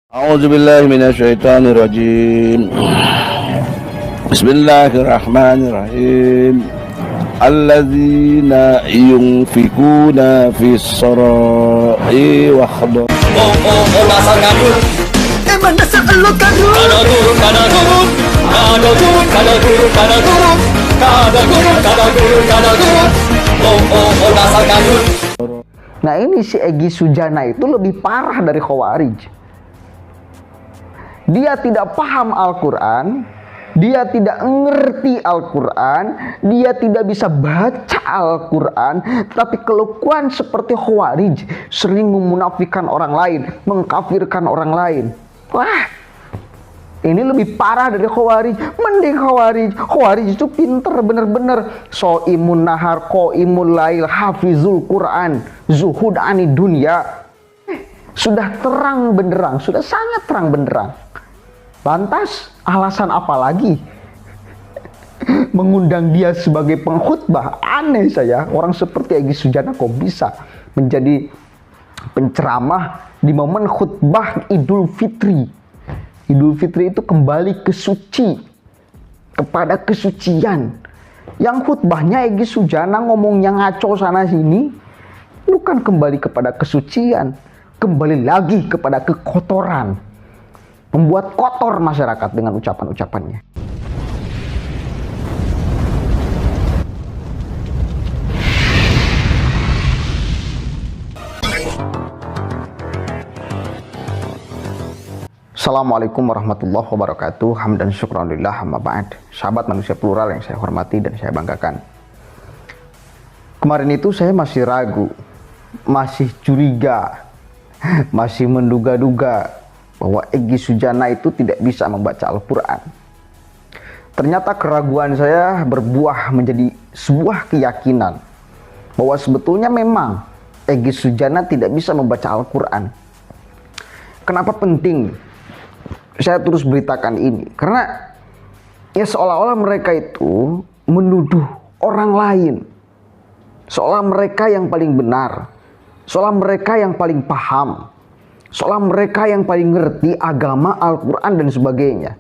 أعوذ بالله من الشيطان الرجيم بسم الله الرحمن الرحيم الذين ينفقون في السراء والضراء Nah, ini si Egy Sujana itu lebih parah dari Khawarij. Dia tidak paham Al-Quran, dia tidak ngerti Al-Quran, dia tidak bisa baca Al-Quran, tapi kelakuan seperti Khawarij, sering memunafikan orang lain, mengkafirkan orang lain. Wah, ini lebih parah dari Khawarij. Mending Khawarij itu pinter bener-bener. So'imun nahar, qo'imul lail, hafizul Quran, zuhud ani dunya. Sudah terang benderang, sudah sangat terang benderang. Lantas alasan apa lagi mengundang dia sebagai pengkhutbah? Aneh saya, orang seperti Egy Sujana kok bisa menjadi penceramah di momen khutbah Idul Fitri. Idul Fitri itu kembali ke suci, kepada kesucian. Yang khutbahnya Egy Sujana ngomongnya ngaco sana sini, bukan kembali kepada kesucian, kembali lagi kepada kekotoran. Membuat kotor masyarakat dengan ucapan-ucapannya. Assalamualaikum warahmatullahi wabarakatuh. Hamdan syukran lillah, amma ba'd. Sahabat manusia plural yang saya hormati dan saya banggakan. Kemarin itu saya masih ragu, masih curiga, masih menduga-duga bahwa Egy Sujana itu tidak bisa membaca Al-Quran. Ternyata keraguan saya berbuah menjadi sebuah keyakinan bahwa sebetulnya memang Egy Sujana tidak bisa membaca Al-Quran. Kenapa penting saya terus beritakan ini? Karena ya seolah-olah mereka itu menuduh orang lain, seolah mereka yang paling benar, seolah mereka yang paling paham, seolah mereka yang paling ngerti agama, Al-Quran dan sebagainya.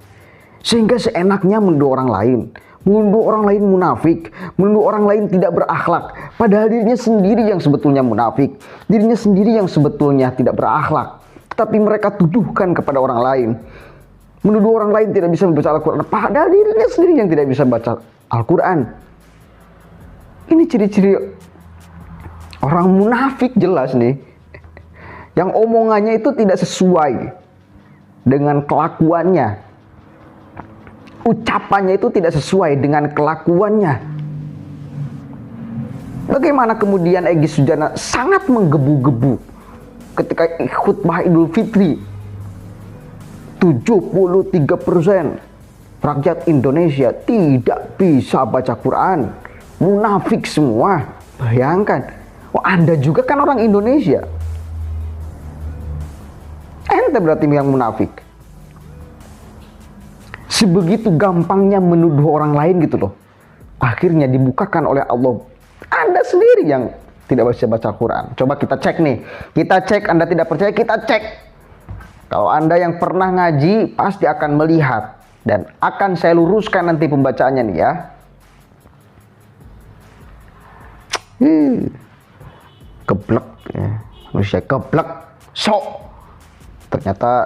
Sehingga seenaknya menuduh orang lain, menuduh orang lain munafik, menuduh orang lain tidak berakhlak. Padahal dirinya sendiri yang sebetulnya munafik, dirinya sendiri yang sebetulnya tidak berakhlak. Tetapi mereka tuduhkan kepada orang lain, menuduh orang lain tidak bisa membaca Al-Quran, padahal dirinya sendiri yang tidak bisa baca Al-Quran. Ini ciri-ciri orang munafik jelas nih, yang omongannya itu tidak sesuai dengan kelakuannya, ucapannya itu tidak sesuai dengan kelakuannya. Bagaimana kemudian Egy Sujana sangat menggebu-gebu ketika khutbah Idul Fitri? 73% rakyat Indonesia tidak bisa baca Quran, munafik semua. Bayangkan, oh, Anda juga kan orang Indonesia. Ente berarti yang munafik. Sebegitu gampangnya menuduh orang lain gitu loh. Akhirnya dibukakan oleh Allah. Anda sendiri yang tidak bisa baca Quran. Coba kita cek nih. Kita cek, Anda tidak percaya, kita cek. Kalau Anda yang pernah ngaji pasti akan melihat. Dan akan saya luruskan nanti pembacaannya nih ya. Geblek ya. Manusia geblek. Sok. Ternyata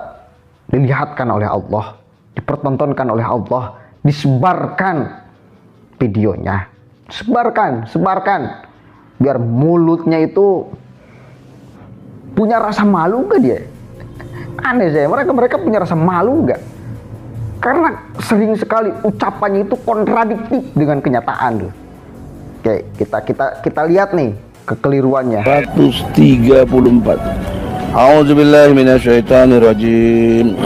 dilihatkan oleh Allah, dipertontonkan oleh Allah, disebarkan videonya, sebarkan, biar mulutnya itu punya rasa malu gak dia? Aneh saya, mereka punya rasa malu gak? Karena sering sekali ucapannya itu kontradiktif dengan kenyataan tuh. Oke, kita lihat nih kekeliruannya. 134. أعوذ بالله من الشيطان الرجيم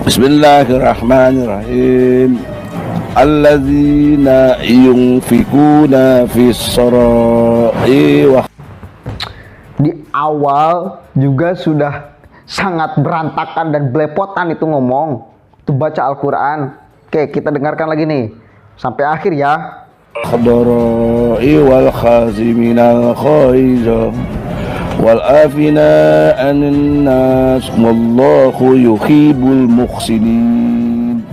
بسم الله الرحمن الرحيم الذين ينفقون في السراء. Di awal juga sudah sangat berantakan dan belepotan itu ngomong, itu baca Al-Quran. Oke, kita dengarkan lagi nih sampai akhir ya. wal khaziminal khaiza والعافين عن الناس والله يحب المحسنين.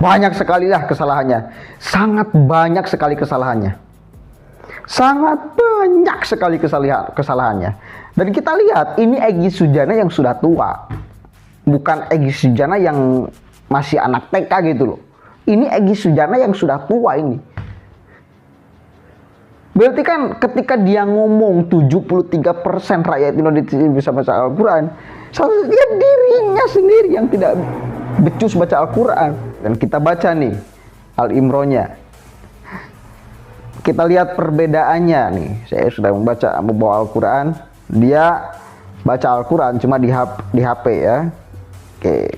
Banyak sekali lah kesalahannya. Sangat banyak sekali kesalahannya. Sangat banyak sekali kesalahannya. Dan kita lihat ini Egy Sujana yang sudah tua. Bukan Egy Sujana yang masih anak TK gitu loh. Ini Egy Sujana yang sudah tua ini. Berarti kan ketika dia ngomong 73% rakyat Indonesia bisa baca Al-Quran, dia dirinya sendiri yang tidak becus baca Al-Quran. Dan kita baca nih Al-Imronnya. Kita lihat perbedaannya nih. Saya sudah membawa Al-Quran. Dia baca Al-Quran cuma di HP ya. Oke.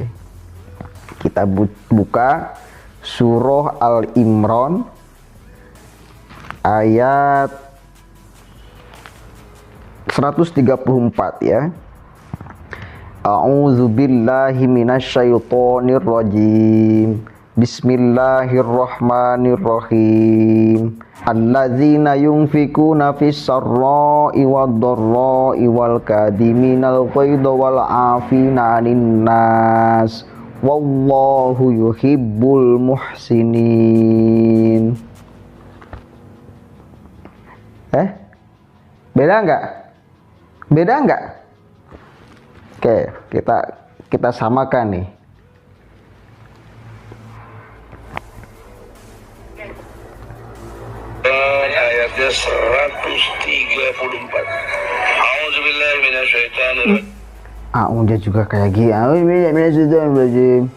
Kita buka surah Al-Imran ayat 134 ya. A'udzu billahi minasyaitonir rajim. Bismillahirrahmanirrahim. Alladzina yunfikuna fis sarra'i wad dharra'i wal kadhiminal ghaidha wal 'afina 'anil nas. Wallahu yuhibbul muhsinin. Beda nggak? Beda nggak? Oke, kita samakan nih. Ayatnya 134. A'udzubillahi minasyaitonir rajim. Dia juga kayak gini. A'udzubillahi Bismillahirrahmanirrahim.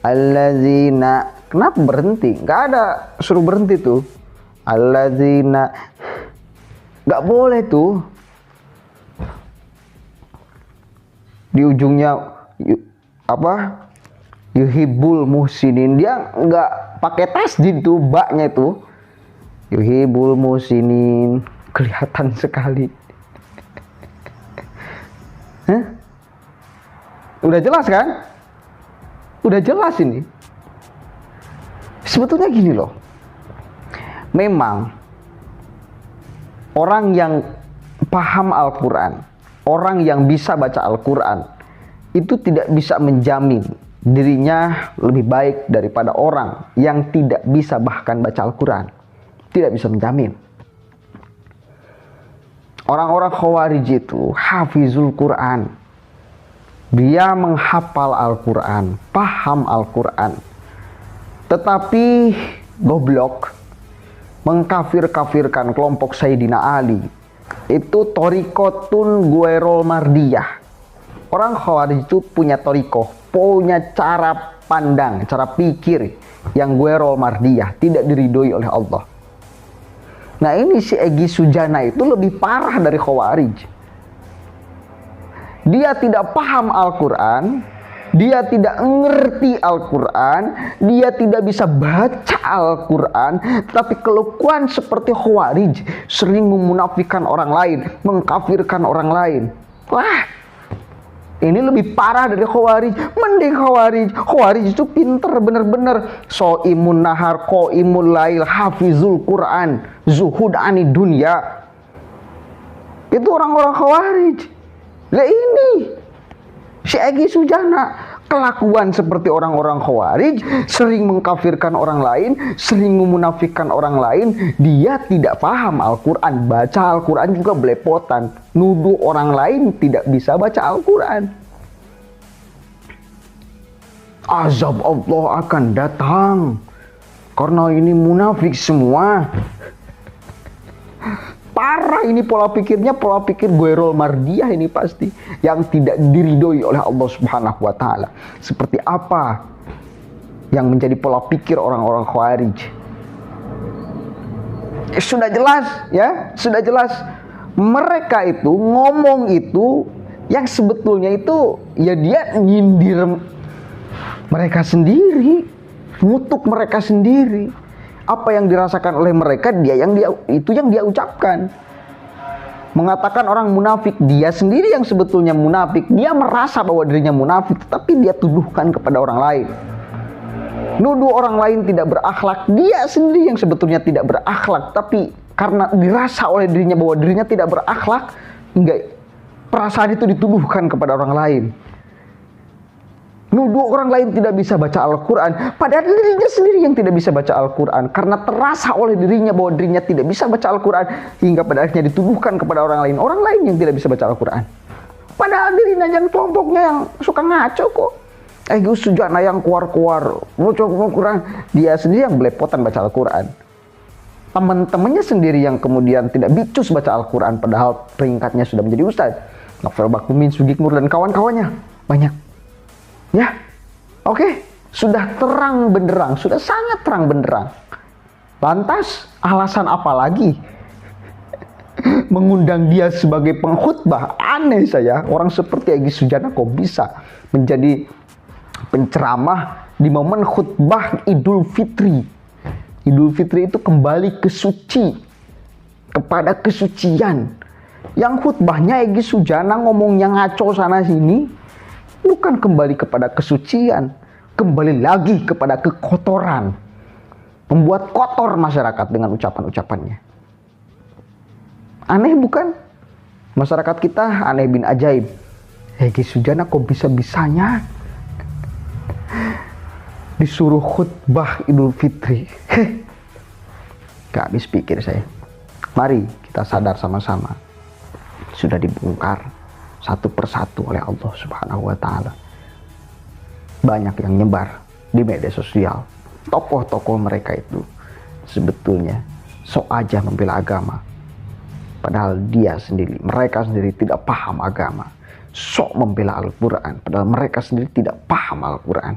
Alladzina. Kenapa berhenti? Nggak ada suruh berhenti tuh. Alladzina. Nggak boleh tuh. Di ujungnya yuhibbul muhsinin. Dia nggak pakai tasdid tuh, baknya tuh. Yuhibbul muhsinin. Kelihatan sekali. Udah jelas kan? Udah jelas ini. Sebetulnya gini loh. Memang orang yang paham Al-Quran, orang yang bisa baca Al-Quran, itu tidak bisa menjamin dirinya lebih baik daripada orang yang tidak bisa bahkan baca Al-Quran. Tidak bisa menjamin. Orang-orang Khawarij itu hafizul Quran. Dia menghafal Al-Quran, paham Al-Quran, tetapi goblok, mengkafir-kafirkan kelompok Sayyidina Ali. Itu Thariqatun Ghairul Mardiyah. Orang Khawarij itu punya thariqah, punya cara pandang, cara pikir yang Ghairul Mardiyah, tidak diridhoi oleh Allah. Nah ini si Egy Sujana itu lebih parah dari Khawarij. Dia tidak paham Al-Quran, dia tidak ngerti Al-Quran, dia tidak bisa baca Al-Quran, tapi kelakuan seperti Khawarij, sering memunafikan orang lain, mengkafirkan orang lain. Wah, ini lebih parah dari Khawarij. Mending Khawarij. Khawarij itu pinter bener-bener. So'imun nahar, qo'imul lail, hafizul Quran, zuhud ani dunya. Itu orang-orang Khawarij. Lah ini si Egy Sujana kelakuan seperti orang-orang Khawarij, sering mengkafirkan orang lain, sering memunafikan orang lain. Dia tidak paham Al-Quran, baca Al-Quran juga belepotan, nuduh orang lain tidak bisa baca Al-Quran. Azab Allah akan datang karena ini munafik semua. Parah ini pola pikirnya, pola pikir Ghairul Mardiyah ini pasti, yang tidak diridhoi oleh Allah Subhanahu wa taala. Seperti apa yang menjadi pola pikir orang-orang Khawarij? Sudah jelas ya, sudah jelas. Mereka itu ngomong itu yang sebetulnya itu ya dia nyindir mereka sendiri, ngutuk mereka sendiri. Apa yang dirasakan oleh mereka, itu yang dia ucapkan. Mengatakan orang munafik, dia sendiri yang sebetulnya munafik. Dia merasa bahwa dirinya munafik, tetapi dia tuduhkan kepada orang lain. Nuduh orang lain tidak berakhlak, dia sendiri yang sebetulnya tidak berakhlak, tapi karena dirasa oleh dirinya bahwa dirinya tidak berakhlak, hingga perasaan itu dituduhkan kepada orang lain. Nuduh orang lain tidak bisa baca Al-Quran, padahal dirinya sendiri yang tidak bisa baca Al-Quran. Karena terasa oleh dirinya bahwa dirinya tidak bisa baca Al-Quran, hingga pada akhirnya dituduhkan kepada orang lain yang tidak bisa baca Al-Quran. Padahal dirinya yang kelompoknya yang suka ngaco kok. Gus Sujana yang keluar-keluar, Al-Quran, dia sendiri yang belepotan baca Al-Quran. Teman-temannya sendiri yang kemudian tidak bicus baca Al-Quran, padahal peringkatnya sudah menjadi ustadz. Novel Bakbumin, Sugikmur, dan kawan-kawannya banyak. Ya, oke, sudah terang benderang, sudah sangat terang benderang. Lantas alasan apa lagi mengundang dia sebagai pengkhutbah? Aneh saya, orang seperti Egy Sujana kok bisa menjadi penceramah di momen khutbah Idul Fitri. Idul Fitri itu kembali ke suci, kepada kesucian. Yang khutbahnya Egy Sujana ngomongnya ngaco sana sini, bukan kembali kepada kesucian, kembali lagi kepada kekotoran, membuat kotor masyarakat dengan ucapan-ucapannya. Aneh bukan? Masyarakat kita aneh bin ajaib. Egy Sujana kok bisa-bisanya disuruh khutbah Idul Fitri. Gak habis pikir saya. Mari kita sadar sama-sama, sudah dibongkar satu persatu oleh Allah Subhanahu wa Ta'ala. Banyak yang nyebar di media sosial, tokoh-tokoh mereka itu sebetulnya sok aja membela agama, padahal mereka sendiri tidak paham agama. Sok membela Al-Quran, padahal mereka sendiri tidak paham Al-Quran.